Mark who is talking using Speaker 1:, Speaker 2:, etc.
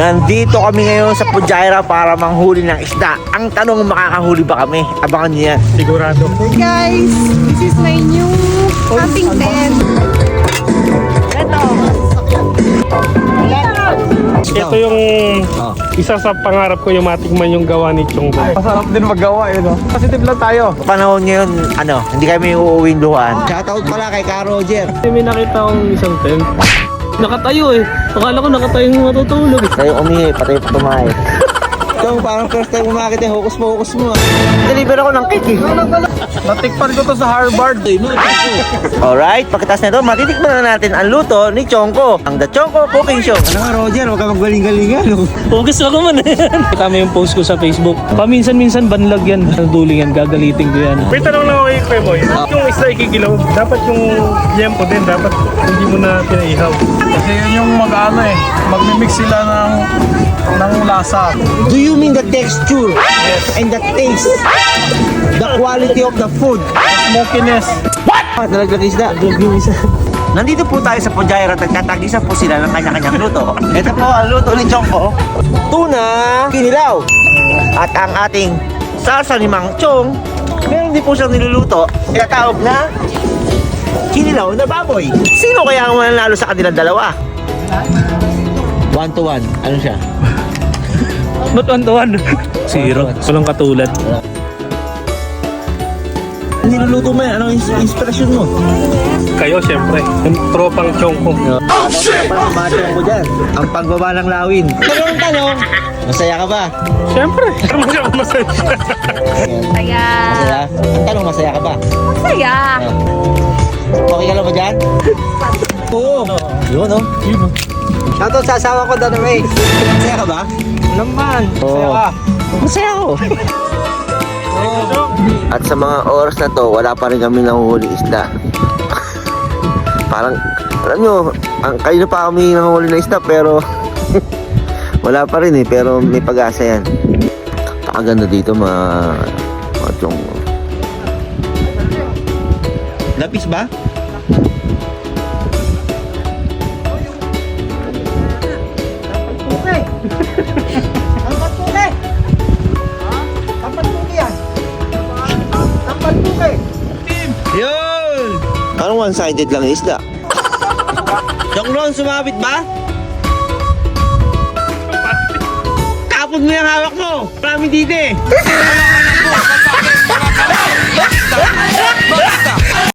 Speaker 1: Nandito kami ngayon sa Pujaira para manghuli ng isda. Ang tanong, makakahuli ba kami? Abangan niyo yan.
Speaker 2: Sigurado.
Speaker 3: Hey guys, this is my new camping tent.
Speaker 2: Ito yung isa sa pangarap ko yung matikman yung gawa ni Chong.
Speaker 4: Masarap din maggawa no? Positive lang tayo.
Speaker 1: Panahon ngayon, hindi kami uuwing luhan. Shoutout pala kay Ka Roger.
Speaker 2: May nakita akong isang tent. Nakatayo eh. Akala ko nakatayo yung matutulog.
Speaker 1: Tayo umihi, pati tumahe. Chong, parang first time umakit hukus mo. Deliver ako ng cake
Speaker 4: Natikpan ko to sa Harvard.
Speaker 1: Alright, pagkatas na ito, matitikman na natin ang luto ni Chongko. Ang The Chongko Cooking Show. Ano nga Roger, huwag ka maggaling-galingan.
Speaker 2: Focus ako man eh. Tama yung post ko sa Facebook. Paminsan-minsan banlag yan. Duling yan, gagalitin ko yan.
Speaker 5: May tanong lang ako kay Kuya Boy. Yung isda ikikilaw, dapat yung yempo din, dapat hindi mo na pinaihaw.
Speaker 4: Kasi yun yung magmimix sila ng lasa.
Speaker 1: Do you mean the texture and the taste? The quality of the food?
Speaker 4: Smokiness.
Speaker 1: Nalaglag isda. Nandito po tayo sa Pujaira at nagtatagisa po sila ng kanya-kanyang luto. Ito po ang luto ni Chongko. Tuna, kinilaw. At ang ating salsa ni Mang Chong, meron din po siyang niluluto. Tinatawag na kinilaw na baboy. Sino kaya ang mananalo sa kanilang dalawa? 1 to 1. Ano siya?
Speaker 2: Ba't one-to-one? Zero. Walang katulad.
Speaker 1: Niluluto mo yan. Anong inspirasyon mo?
Speaker 2: Kayo, syempre. Yung tropang Chong ko.
Speaker 1: Oh shit! Ang ko dyan. Ang pagbaba ng lawin. Tanong, masaya ka ba?
Speaker 2: Syempre. Masaya.
Speaker 3: Kaya,
Speaker 1: Masaya? Ang tanong, masaya ka ba?
Speaker 3: masaya.
Speaker 1: Okay ka lang ba dyan? Oo. Yun, no? Shoutout sa asawa ko, Donna May. Masaya ka ba?
Speaker 4: Naman.
Speaker 1: Oo. Masaya ako. At sa mga oras na to, wala pa rin kami nanguhuli isda. Parang, alam nyo, kayo pa kami nanguhuli ng isda, pero wala pa rin pero may pag-asa yan. Pakaganda dito, mga chong. Lapis ba? Yun! Parang one-sided lang yung isda. Jongron, sumabit ba? Tapon mo yung hawak mo! Marami dito eh!